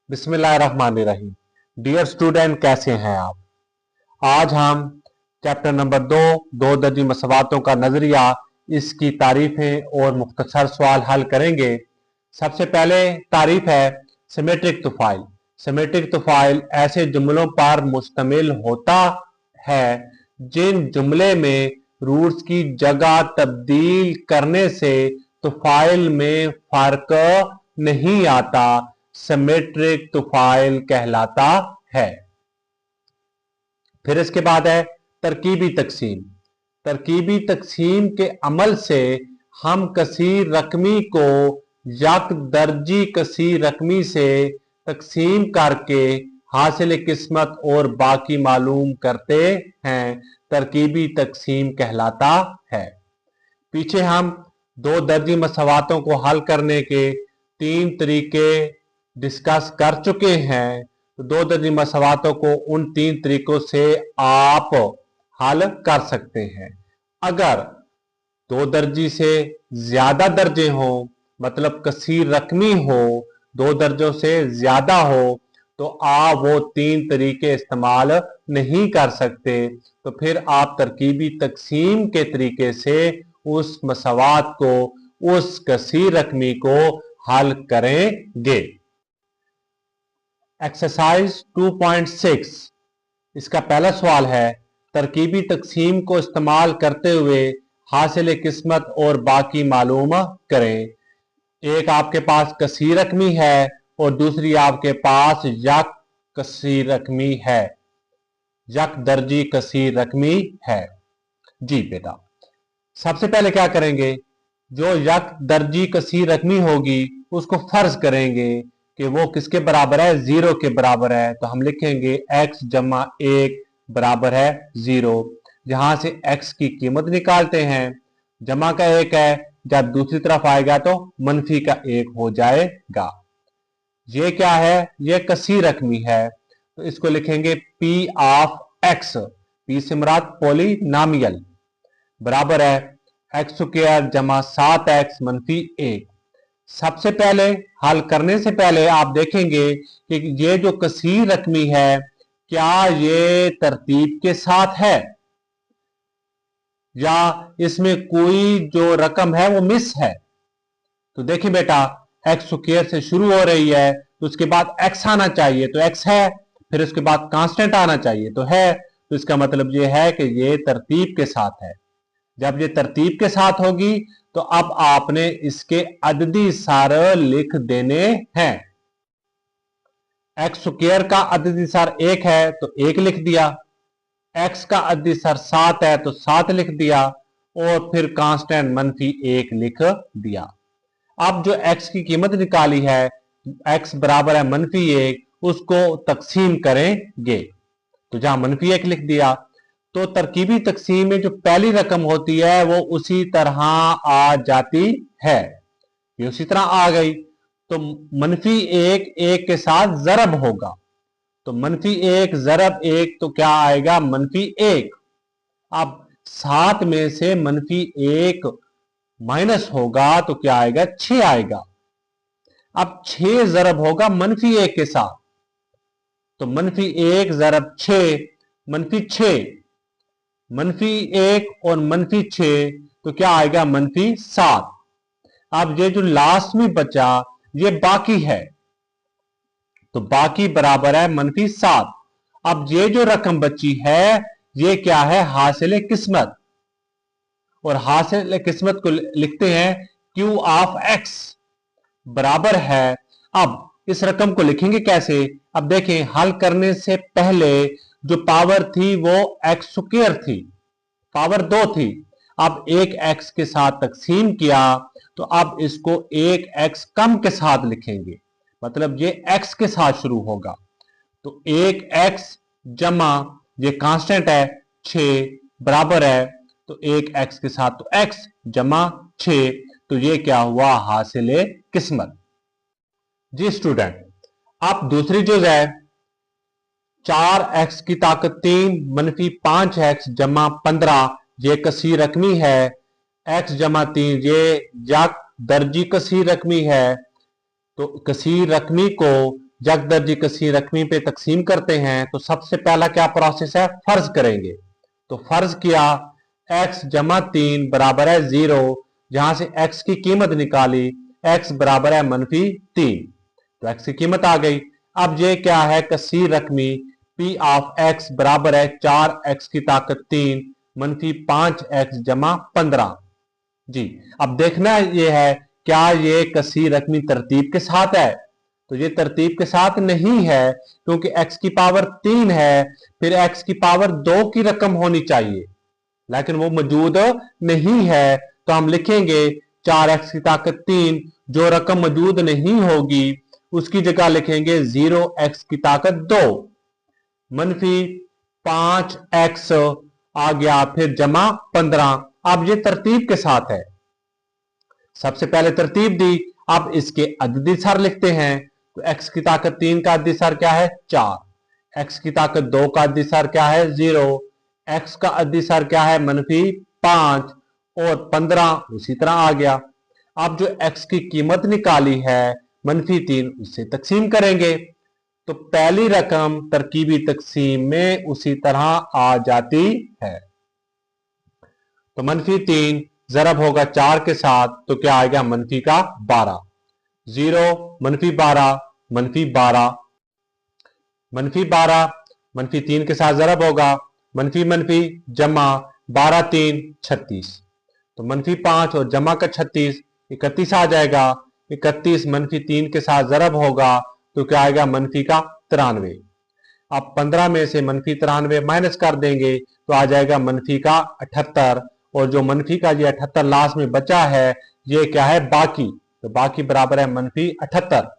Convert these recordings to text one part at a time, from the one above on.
बिस्मिल्लाहिर्रहमानिर्रहीम। Dear student, कैसे हैं आप? आज हम चैप्टर नंबर 2 दर्जी मसवातों का नजरिया, इसकी तारीफें और मुख्तसर सवाल हल करेंगे। सबसे पहले तारीफ है सिमेट्रिक तुफाइल। सिमेट्रिक तुफाइल ऐसे जुमलों पर मुश्तमिल होता है जिन जुमले में रूट्स की जगह तब्दील करने से तुफाइल में फर्क नहीं आता। सिमेट्रिक तुफाइल कहलाता है। फिर इसके बाद है तरकीबी तकसीम। तरकीबी तकसीम के अमल से हम कसीर रकमी को यक दर्जी कसीर रकमी से तकसीम करके हासिल किस्मत और बाकी मालूम करते हैं। तरकीबी तकसीम कहलाता है। पीछे हम 2 दर्जी मसवातों को हल करने के 3 तरीके डिस्कस कर चुके हैं। तो 2 दर्जी मसवातों को उन 3 तरीकों से आप हल कर सकते हैं। अगर 2 दर्जी से ज्यादा दर्जे हो, मतलब कसीर रकमी हो, 2 दर्जों से ज्यादा हो, तो आप वो 3 तरीके इस्तेमाल नहीं कर सकते। तो फिर आप तरकीबी तकसीम के तरीके से उस मसवात को, उस कसीर रकमी को हल करेंगे। एक्सरसाइज 2.6, इसका पहला सवाल है तरकीबी तकसीम को इस्तेमाल करते हुए हासिल किस्मत और बाकी मालूम करें। एक आपके पास कसीर रकमी है और दूसरी आपके पास यक कसीर रकमी है, यक दर्जी कसीर रकमी है। जी बेटा, सबसे पहले क्या करेंगे, जो यक दर्जी कसीर रकमी होगी उसको फर्ज करेंगे कि वो किसके बराबर है, 0 के बराबर है। तो हम लिखेंगे x जमा 1 बराबर है 0। जहां से x की कीमत निकालते हैं, जमा का 1 है, जब दूसरी तरफ आएगा तो मनफी का 1 हो जाएगा। ये क्या है, ये कसीर रकमी है, तो इसको लिखेंगे p ऑफ x, p से मुराद पॉलिनोमियल, बराबर है x स्क्वायर जमा 7x मनफी 1। सबसे पहले हल करने से पहले आप देखेंगे कि ये जो कसीर रकमी है, क्या ये तरतीब के साथ है या इसमें कोई जो रकम है वो मिस है। तो देखिए बेटा, एक्स स्क्वायर से शुरू हो रही है तो उसके बाद एक्स आना चाहिए, तो एक्स है, फिर उसके बाद कांस्टेंट आना चाहिए तो है। तो इसका मतलब ये है कि ये तरतीब के साथ है। जब ये तरतीब के साथ होगी तो अब आपने इसके अददी सार लिख देने हैं। एक्स स्क्वायर का अददी सार 1 है तो 1 लिख दिया, एक्स का अददी सार 7 है तो 7 लिख दिया, और फिर कांस्टेंट मनफी 1 लिख दिया। अब जो एक्स की कीमत निकाली है, एक्स बराबर है मनफी 1, उसको तकसीम करेंगे। तो जहां मनफी 1 लिख दिया, तो तरकीबी तकसीम में जो पहली रकम होती है वो उसी तरह आ जाती है, ये उसी तरह आ गई। तो मनफी 1 1 के साथ जरब होगा, तो मनफी 1 जरब 1 तो क्या आएगा, मनफी 1। अब 7 में से मनफी 1 माइनस होगा तो क्या आएगा, 6 आएगा। अब 6 जरब होगा मनफी 1 के साथ, तो मनफी 1 जरब 6 मनफी 6, मनफी 1 और मनफी 6 तो क्या आएगा, मनफी 7। अब ये जो लास्ट में बचा ये बाकी है, तो बाकी बराबर है मनफी 7। अब ये जो रकम बची है ये क्या है, हासिल किस्मत, और हासिल किस्मत को लिखते हैं Q ऑफ x बराबर है। अब इस रकम को लिखेंगे कैसे, अब देखें, हल करने से पहले जो पावर थी वो एक्स स्क्वायर थी, पावर 2 थी। अब 1 x के साथ तकसीम किया तो अब इसको 1 x कम के साथ लिखेंगे, मतलब ये x के साथ शुरू होगा। तो 1 x जमा ये कांस्टेंट है 6 बराबर है, तो 1 x के साथ तो x जमा 6, तो ये क्या हुआ, हासिल किस्मत। जी स्टूडेंट, अब दूसरी जो है 4x की ताकत 3 मनफी 5x जमा 15, ये कसीर रकमी है। x जमा 3 ये यक दर्जी कसीर रकमी है, तो कसीर रकमी को जग दर्जी कसीर रकमी पे तकसीम करते हैं तो सबसे पहला क्या प्रोसेस है, फर्ज करेंगे। तो फर्ज किया x जमा 3 बराबर है 0, जहां से x की कीमत निकाली, x बराबर है -3, तो x की कीमत आ गई। अब ये क्या है, कसीर रकमी p ऑफ x बराबर है 4x की ताकत 3 -5x जमा 15। जी, अब देखना ये है क्या ये कसीर रकमी तरतीब के साथ है, तो ये तरतीब के साथ नहीं है क्योंकि x की पावर 3 है, फिर x की पावर 2 की रकम होनी चाहिए, लेकिन वो मौजूद नहीं है। तो हम लिखेंगे 4x की ताकत 3, जो रकम मौजूद नहीं होगी उसकी जगह लिखेंगे 0x की ताकत 2 -5x आ गया, फिर जमा 15। अब ये तरतीब के साथ है, सबसे पहले तरतीब दी, अब इसके अददी सर लिखते हैं। तो x की ताकत 3 का अददी सर क्या है 4, x की ताकत 2 का अददी सर क्या है 0, x का अददी सर क्या है -5 और 15 उसी तरह आ गया। अब जो x की कीमत निकाली है -3, उससे तकसीम करेंगे, तो पहली रकम तरकीबी तकसीम में उसी तरह आ जाती है। तो -3 जरब होगा 4 के साथ, तो क्या आएगा -12, 0 -12 -12 -12 -3 के साथ जरब होगा, मनफी जमा 12 3 36, तो -5 और जमा का 36 31 आ जाएगा। 31 -3 के साथ जरब होगा तो क्या आएगा -93। अब 15 में से -93 माइनस कर देंगे तो आ जाएगा -78, और जो मनफी का ये 78 लास्ट में बचा है ये क्या है बाकी, तो बाकी बराबर है -78,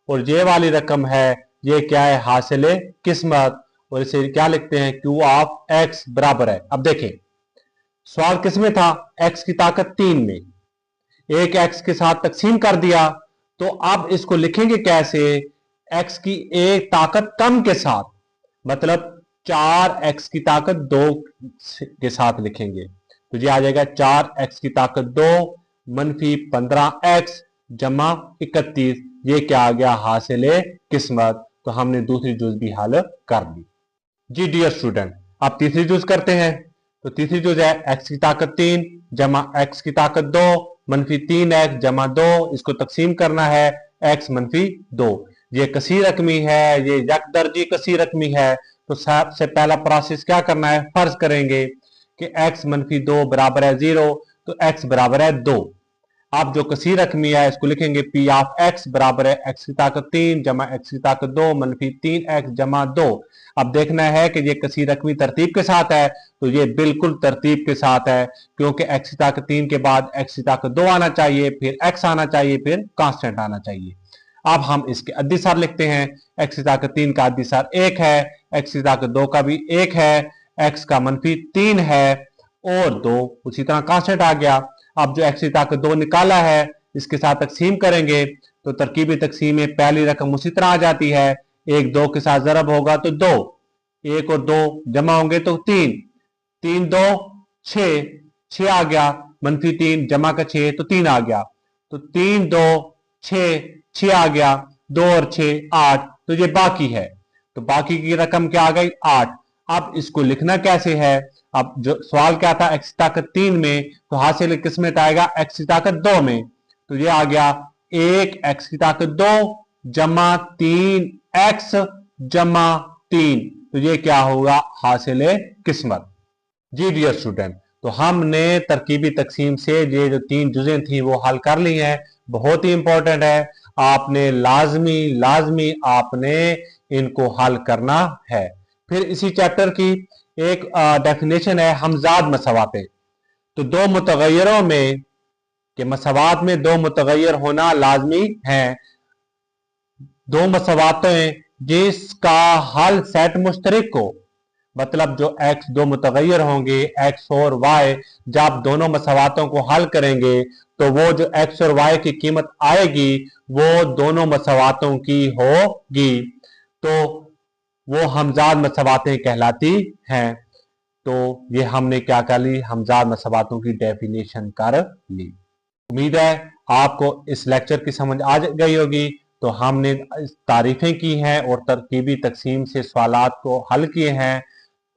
और ये वाली रकम है ये क्या है हासिल किस्मत, और इसे क्या लिखते हैं Q ऑफ x बराबर है। अब देखें सवाल किस में था, x की ताकत 3 में, एक x के साथ तकसीम कर दिया, तो अब इसको लिखेंगे कैसे, x की एक ताकत कम के साथ, मतलब 4x की ताकत 2 के साथ लिखेंगे, तो ये आ जाएगा 4x की ताकत 2 -15x जमा 31, ये क्या आ गया हासिल किस्मत। तो हमने दूसरी जुज भी हल कर ली। जी डियर स्टूडेंट, अब तीसरी जुज करते हैं। तो तीसरी जुज है x की ताकत 3 जमा x की ताकत 2 -3x जमा 2, इसको तकसीम करना है x -2। ये कसीर रकमी है, ये यक दर्जी कसीर रकमी है, तो सबसे पहला प्रोसेस क्या करना है, फर्ज करेंगे कि x -2 बराबर है 0, तो x बराबर है 2। आप जो कसीर रकमी है इसको लिखेंगे P ऑफ x बराबर है x की ताकत 3 जमा x की ताकत 2 -3x जमा 2। अब देखना है कि ये कसीर रकमी तरतीब के साथ है, तो ये बिल्कुल तरतीब के साथ है, क्योंकि x की ताकत 3 के बाद x की ताकत 2 आना चाहिए, फिर x आना चाहिए, फिर कांस्टेंट आना चाहिए। अब हम इसके अद्दी सार लिखते हैं, x की ताकत 3 का अद्दी सार 1 है, x की ताकत 2 का भी 1 है, x का -3 है और 2 उसी तरह कांस्टेंट आ गया। अब जो x की ताकत 2 निकाला है इसके साथ तकसीम करेंगे, तो तरकीबी तकसीम में पहली रकम उसी तरह आ जाती है, 1 2 के साथ जरब होगा तो 2, 1 और 2 जमा होंगे तो 3, 3 2 6, 6 आ गया, -3 जमा का 6 तो 3 आ गया, तो 3 2 6, 6 आ गया, 2 और 6 8, तो ये बाकी है, तो बाकी की रकम क्या आ गई 8। अब इसको लिखना कैसे है, अब जो सवाल क्या था x की ताकत 3 में, तो हासिल किस्मत आएगा x की ताकत 2 में, तो ये आ गया 1 x की ताकत 2 जमा 3 x जमा 3, तो ये क्या होगा हासिल किस्मत। जी डियर स्टूडेंट, तो हमने तरकीबी तकसीम से ये जो 3 जुजें थी वो हल कर ली हैं, बहुत ही इंपॉर्टेंट है, आपने लाजमी आपने इनको हल करना है। फिर इसी चैप्टर की एक डेफिनेशन है हमजाद मसवाते। तो दो मुतगयरों में के मसवात में दो मुतगयर होना लाजमी है। दो मसवातें जिसका हल सेट मुश्तरक हो, मतलब जो x दो मुतगयर होंगे x और y, जब दोनों मसवातों को हल करेंगे तो वो जो x और y की कीमत आएगी वो दोनों मसवातों की होगी, तो वो हमजाद मसवातें कहलाती हैं। तो ये हमने क्या कर ली, हमजाद मसवातों की डेफिनेशन कर ली। उम्मीद है आपको इस लेक्चर की समझ आ गई होगी। तो तो हमने तारीफें की हैं और तरकीबी तकसीम से सवालात को हल किए हैं।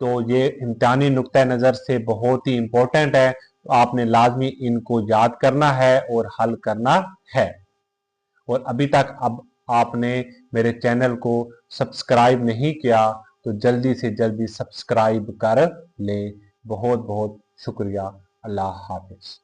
तो ये इम्तिहानी नुक्ता नज़र से बहुत ही इम्पोर्टेंट है, तो आपने लाजमी इनको याद करना है और हल करना है। और अभी तक अब आपने मेरे चैनल को सब्सक्राइब नहीं किया तो जल्दी से जल्दी सब्सक्राइब कर लें। बहुत बहुत शुक्रिया। अल्लाह हाफिज।